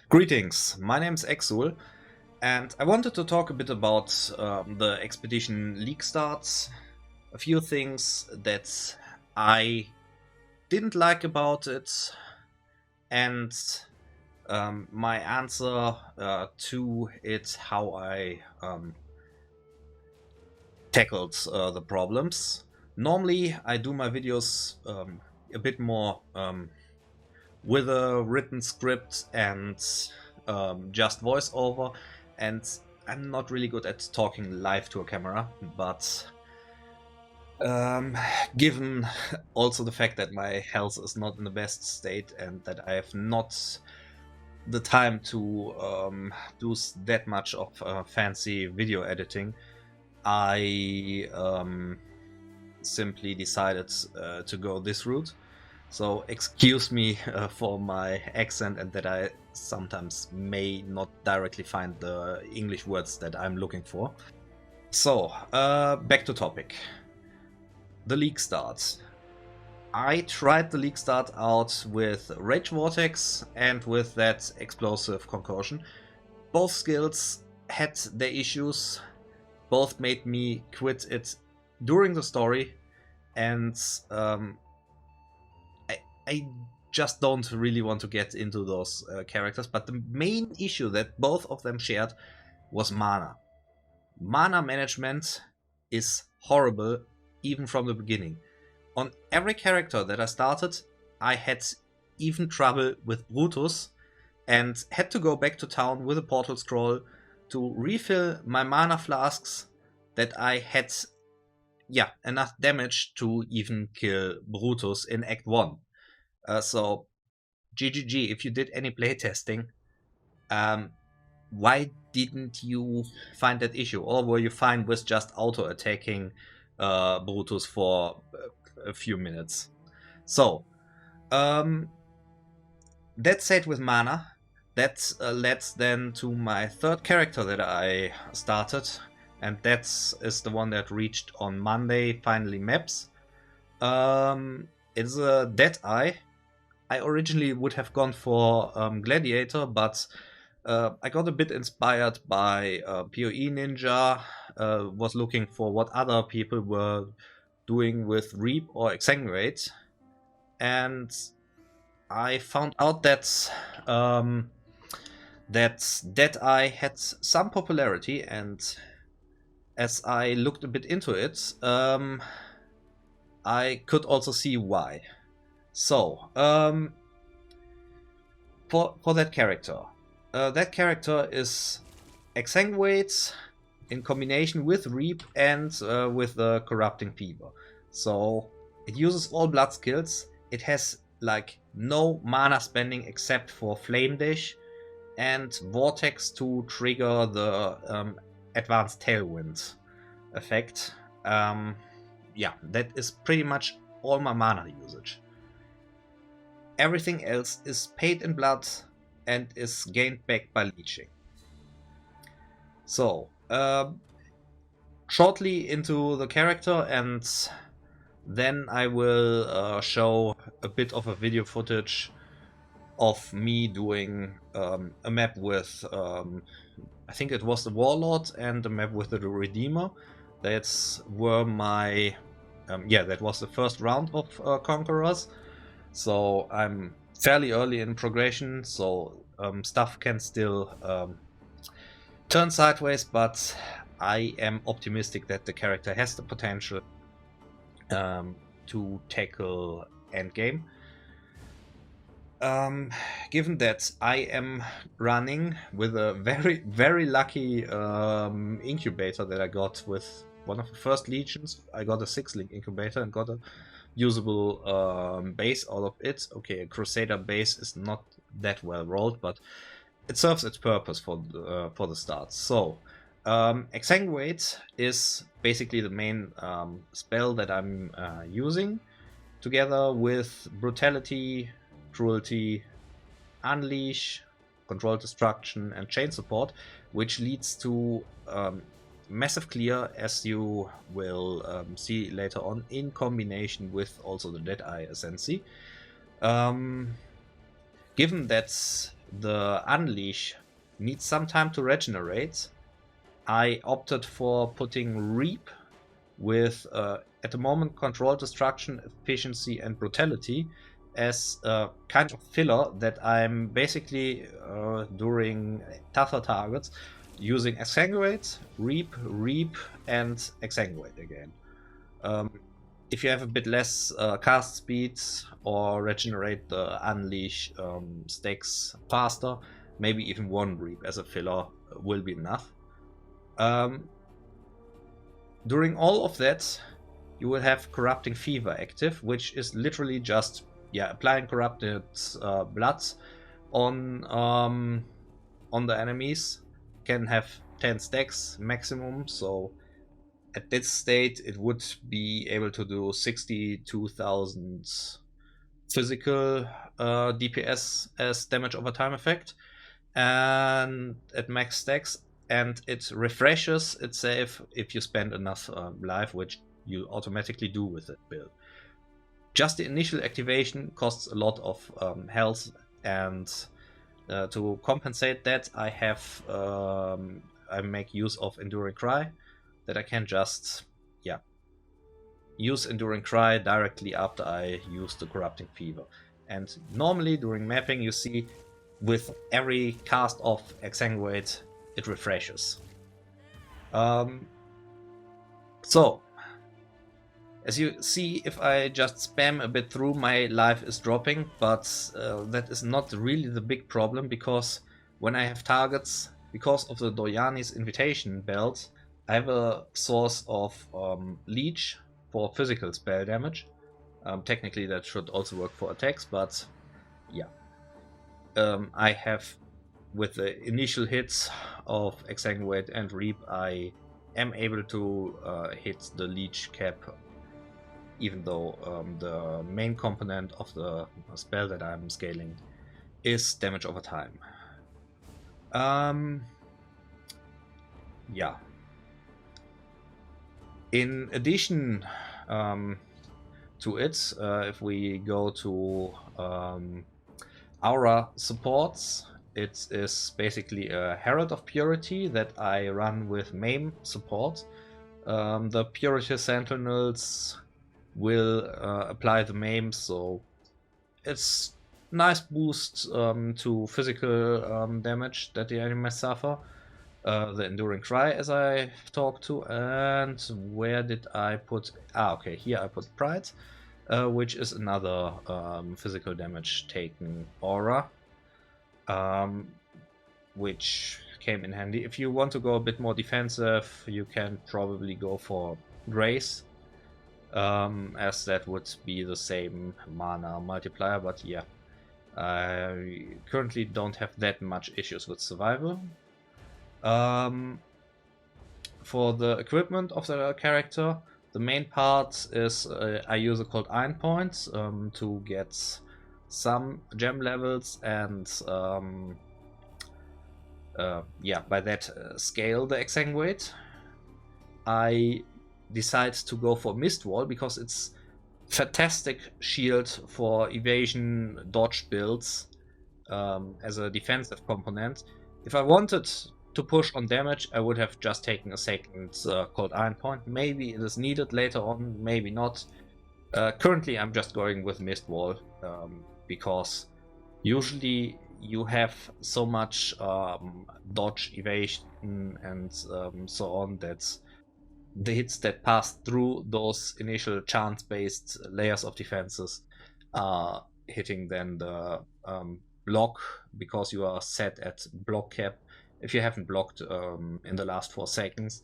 Greetings, my name is Exile, and I wanted to talk a bit about the expedition Leaguestart, a few things that I didn't like about it, and my answer to it, how I tackled the problems. Normally, I do my videos a bit more with a written script and just voiceover, and I'm not really good at talking live to a camera, but given also the fact that my health is not in the best state and that I have not the time to do that much of fancy video editing, I simply decided to go this route. So excuse me for my accent and that I sometimes may not directly find the English words that I'm looking for. So, back to topic. The Leaguestart. I tried the Leaguestart out with Rage Vortex and with that Explosive Concussion. Both skills had their issues. Both made me quit it during the story, and I just don't really want to get into those characters, but the main issue that both of them shared was mana. Mana management is horrible, even from the beginning. On every character that I started, I had even trouble with Brutus, and had to go back to town with a portal scroll to refill my mana flasks that I had enough damage to even kill Brutus in Act 1. So, GGG, if you did any playtesting, why didn't you find that issue? Or were you fine with just auto-attacking Brutus for a few minutes? So, that said with mana, that led then to my third character that I started, and that is the one that reached on Monday, finally maps. It's a Deadeye. I originally would have gone for Gladiator, but I got a bit inspired by PoE Ninja, was looking for what other people were doing with Reap or Exsanguinate, and I found out that that Deadeye had some popularity, and as I looked a bit into it, I could also see why. So, for that character is Exsanguinate in combination with Reap and with the Corrupting Fever. So it uses all blood skills. It has like no mana spending except for Flame Dash and Vortex to trigger the advanced Tailwind effect. That is pretty much all my mana usage. Everything else is paid in blood and is gained back by leeching. So, shortly into the character, and then I will show a bit of a video footage of me doing a map with, I think it was the Warlord, and a map with the Redeemer. That's were my, that was the first round of Conquerors. So I'm fairly early in progression, so stuff can still turn sideways, but I am optimistic that the character has the potential to tackle Endgame. Given that I am running with a very, very lucky incubator that I got with one of the first legions. I got a 6-link incubator and got a usable base out of it. Okay, a Crusader base is not that well rolled, but it serves its purpose for the start. So, Exsanguinate is basically the main spell that I'm using, together with Brutality, Cruelty, Unleash, Control Destruction, and Chain Support, which leads to massive clear, as you will see later on, in combination with also the Deadeye Ascendancy. Given that the Unleash needs some time to regenerate, I opted for putting Reap with, at the moment, Control, Destruction, Efficiency, and Brutality as a kind of filler that I'm basically, during tougher targets, using Exsanguinate, Reap, and Exsanguinate again. If you have a bit less cast speed or regenerate the Unleash stacks faster, maybe even one Reap as a filler will be enough. During all of that, you will have Corrupting Fever active, which is literally just applying corrupted blood on the enemies. Can have 10 stacks maximum, so at this state it would be able to do 62,000 physical DPS as damage over time effect, and at max stacks, and it refreshes itself if you spend enough life, which you automatically do with that build. Just the initial activation costs a lot of health, and to compensate that, I make use of Enduring Cry, that I can just use Enduring Cry directly after I use the Corrupting Fever. And normally during mapping, you see with every cast of Exsanguinate, it refreshes. So, as you see, if I just spam a bit through, my life is dropping, but that is not really the big problem, because when I have targets, because of the Doyani's Invitation belt, I have a source of Leech for physical spell damage. Technically that should also work for attacks, but yeah. I have, with the initial hits of Exsanguinate and Reap, I am able to hit the Leech cap, even though the main component of the spell that I'm scaling is damage over time. Yeah. In addition to it, if we go to Aura supports, it is basically a Herald of Purity that I run with MAME support. The Purity Sentinels will apply the MAME, so it's nice boost to physical damage that the enemies suffer. The Enduring Cry, as I talked to, and where did I put... okay, here I put Pride, which is another physical damage taken aura, which came in handy. If you want to go a bit more defensive, you can probably go for Grace, as that would be the same mana multiplier, but yeah, I currently don't have that much issues with survival. For the equipment of the character, the main part is I use a called Iron Points to get some gem levels, and by that scale the Exsanguinate. I decide to go for Mist Wall because it's fantastic shield for evasion dodge builds as a defensive component. If I wanted to push on damage, I would have just taken a second Cold Iron Point. Maybe it is needed later on, maybe not. Currently I'm just going with Mist Wall, because usually you have so much dodge, evasion, and so on, that the hits that pass through those initial chance-based layers of defenses are hitting then the block, because you are set at block cap if you haven't blocked in the last 4 seconds.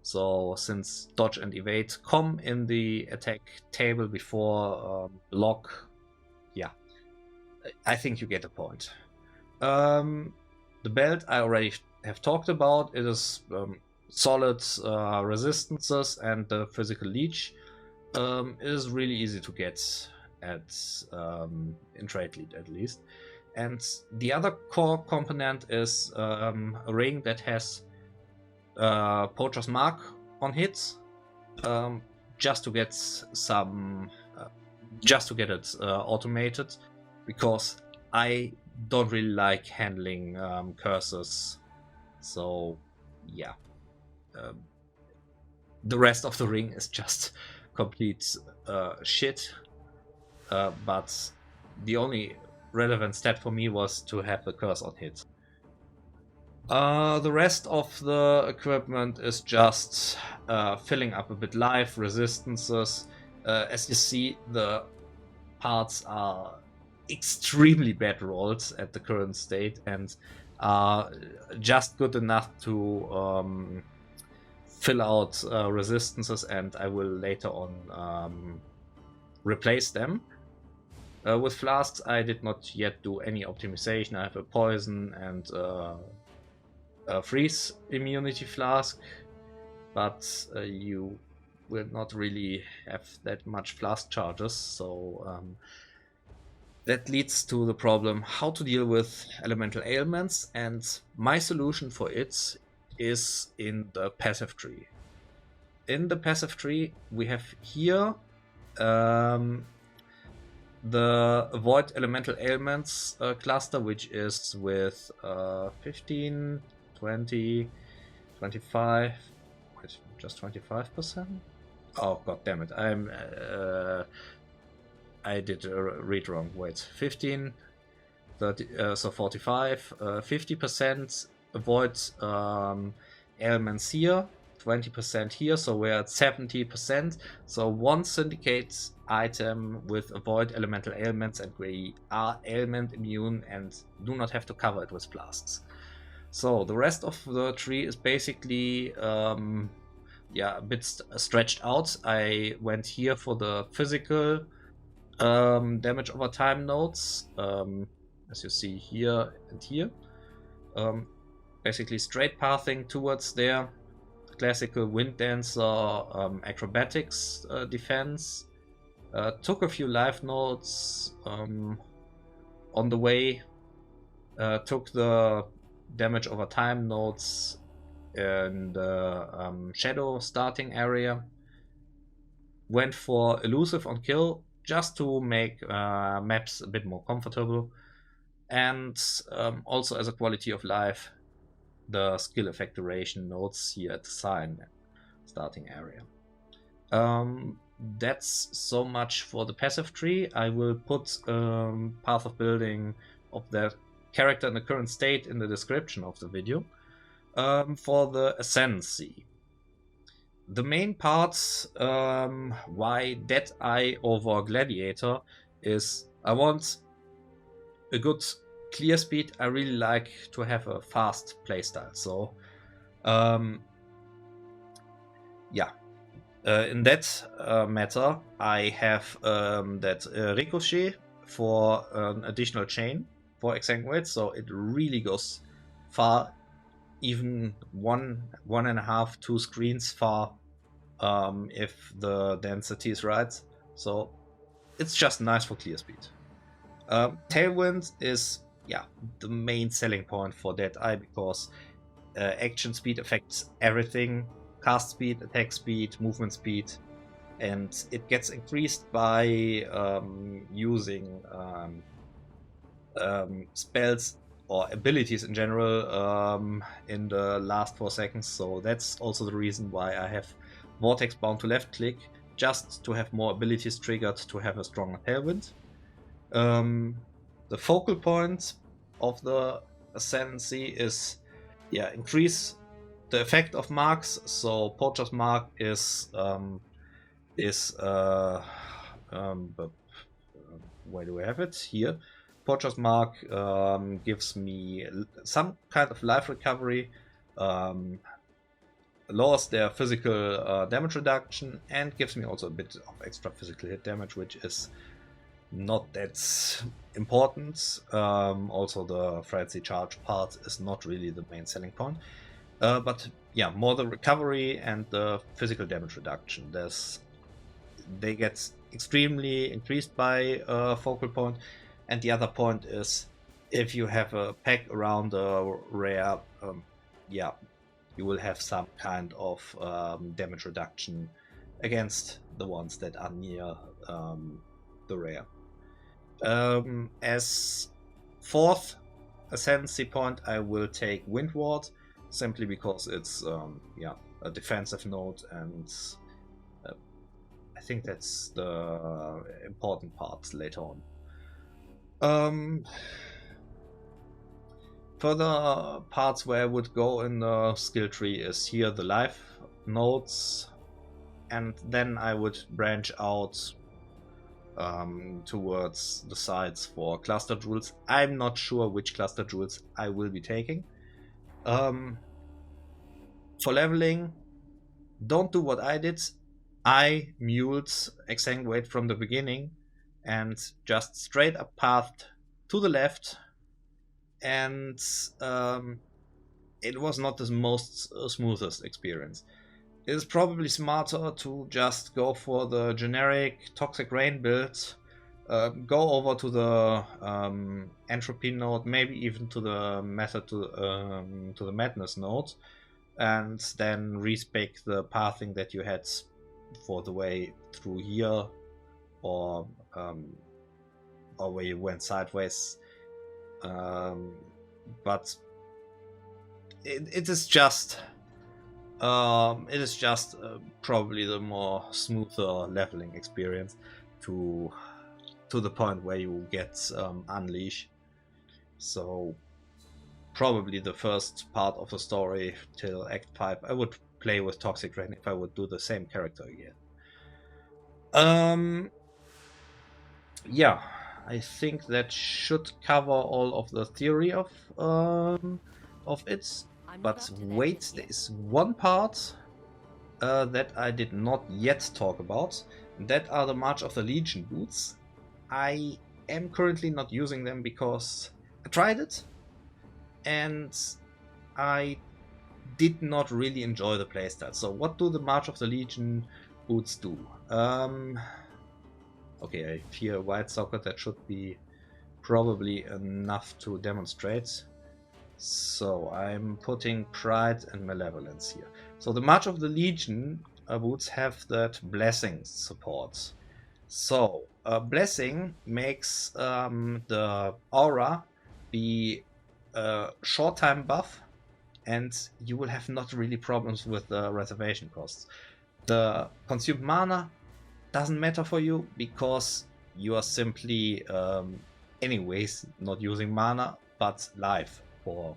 So since dodge and evade come in the attack table before block, yeah, I think you get the point. The belt I already have talked about. It is solid resistances and the physical leech. It is really easy to get at in Trade Lead, at least. And the other core component is a ring that has Poacher's Mark on hits, just to get some, just to get it automated, because I don't really like handling curses. So yeah, um, the rest of the ring is just complete shit. But the only relevant stat for me was to have the curse on hit. The rest of the equipment is just filling up a bit life, resistances. As you see, the parts are extremely bad rolls at the current state and are just good enough to fill out resistances, and I will later on replace them. With flasks, I did not yet do any optimization. I have a poison and a freeze immunity flask, but you will not really have that much flask charges, so that leads to the problem how to deal with elemental ailments, and my solution for it is in the passive tree. In the passive tree, we have here the avoid elemental ailments cluster, which is with 15, 20, 25, just 25%. Oh god damn it! I did read wrong. Wait, 15, 30, so 45, 50% avoid ailments here, 20% here, so we're at 70%. So one syndicate item with avoid elemental ailments, and we are ailment immune and do not have to cover it with flasks. So the rest of the tree is basically a bit stretched out. I went here for the physical damage over time nodes, as you see here and here. Basically straight pathing towards there. Classical wind dancer, acrobatics defense. Took a few life nodes on the way. Took the damage over time nodes in the shadow starting area. Went for elusive on kill just to make maps a bit more comfortable, and also as a quality of life, the skill effect duration nodes here at the sign starting area. That's so much for the passive tree. I will put path of building of the character in the current state in the description of the video. For the Ascendancy, the main parts why Deadeye over Gladiator is I want a good clear speed. I really like to have a fast playstyle. So in that matter, I have that Ricochet for an additional chain for Exsanguinate, so it really goes far, even one and a half, 2 screens far, if the density is right. So it's just nice for clear speed. Tailwind is the main selling point for Deadeye, because action speed affects everything: cast speed, attack speed, movement speed, and it gets increased by using spells or abilities in general in the last 4 seconds. So that's also the reason why I have Vortex bound to left click, just to have more abilities triggered to have a stronger tailwind. The focal point of the Ascendancy is increase the effect of marks. So Poacher's Mark is where do we have it? Here. Poacher's Mark gives me some kind of life recovery, lowers their physical damage reduction, and gives me also a bit of extra physical hit damage, which is not that important. Also the frenzy charge part is not really the main selling point, but more the recovery and the physical damage reduction. They get extremely increased by focal point, and the other point is if you have a pack around a rare, you will have some kind of damage reduction against the ones that are near the rare. As 4th Ascendancy point, I will take Wind Ward, simply because it's a defensive node, and I think that's the important part later on. Further parts where I would go in the skill tree is here the life nodes, and then I would branch out towards the sides for cluster jewels. I'm not sure which cluster jewels I will be taking. For leveling, don't do what I did. I muled Exsanguinate from the beginning and just straight up pathed to the left, and it was not the most smoothest experience. It is probably smarter to just go for the generic Toxic Rain build, go over to the Entropy node, maybe even to the Method to the Madness node, and then respec the pathing that you had for the way through here, or where you went sideways. But it is just probably the more smoother leveling experience to the point where you get Unleash. So probably the first part of the story till Act 5 I would play with Toxic Rain if I would do the same character again. Yeah, I think that should cover all of the theory of it. But wait, there is one part that I did not yet talk about. That are the March of the Legion boots. I am currently not using them because I tried it and I did not really enjoy the playstyle. So what do the March of the Legion boots do? Okay, I fear a white socket. That should be probably enough to demonstrate. So I'm putting Pride and Malevolence here. So the March of the Legion boots have that Blessing support. So Blessing makes the aura be a short time buff, and you will have not really problems with the reservation costs. The consumed mana doesn't matter for you because you are simply anyways not using mana but life for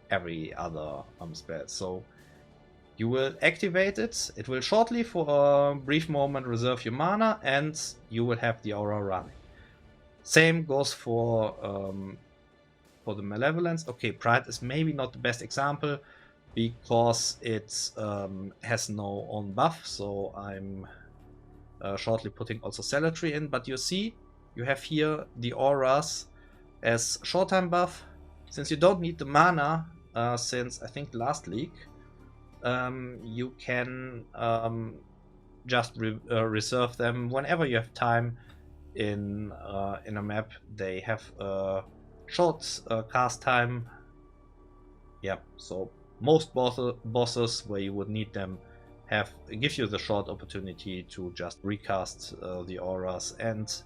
every other spell. So you will activate it, it will shortly for a brief moment reserve your mana, and you will have the aura running. Same goes for the Malevolence. Okay, Pride is maybe not the best example because it has no own buff, so I'm shortly putting also Celatry in, but you see, you have here the auras as short time buff. Since you don't need the mana, since I think last league, you can just reserve them whenever you have time in a map. They have a short cast time. Yeah, so most bosses where you would need them give you the short opportunity to just recast the auras, and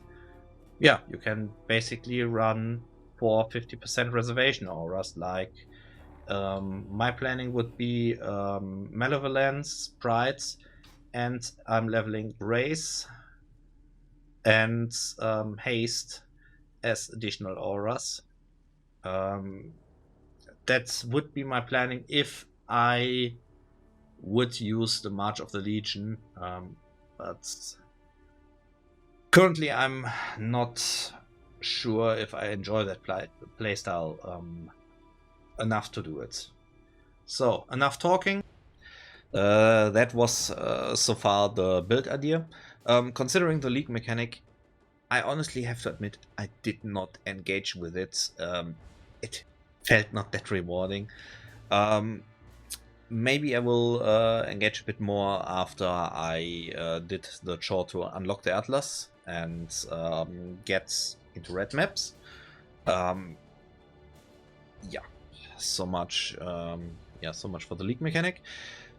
yeah, you can basically run for 50% reservation auras. Like my planning would be Malevolence, Pride, and I'm leveling Grace and Haste as additional auras. That would be my planning if I would use the March of the Legion, but currently I'm not sure if I enjoy that playstyle enough to do it. So, enough talking. That was so far the build idea. Considering the league mechanic, I honestly have to admit I did not engage with it. It felt not that rewarding. Maybe I will engage a bit more after I did the chore to unlock the Atlas and get into red maps. Yeah, so much. So much for the league mechanic.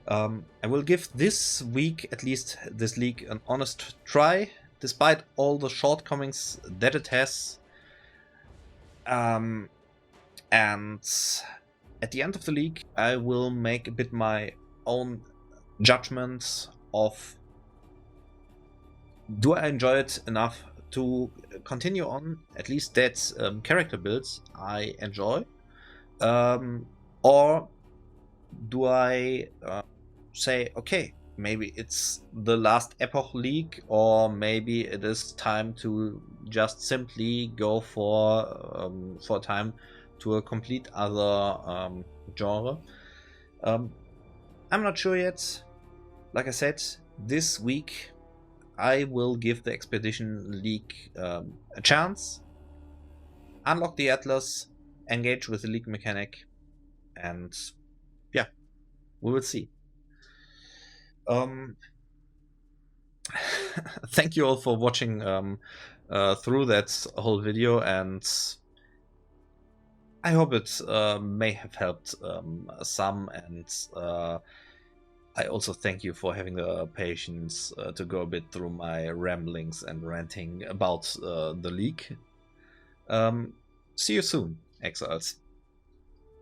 I will give this week, at least this league, an honest try, despite all the shortcomings that it has. And at the end of the league, I will make a bit my own judgment of, do I enjoy it enough to continue on at least that character builds I enjoy, or do I say, okay, maybe it's the last Epoch League, or maybe it is time to just simply go for time to a complete other genre. I'm not sure yet. Like I said, this week I will give the Expedition League a chance, unlock the Atlas, engage with the League mechanic, and yeah, we will see. Thank you all for watching through that whole video, and I hope it may have helped some, and I also thank you for having the patience to go a bit through my ramblings and ranting about the league. See you soon, Exiles.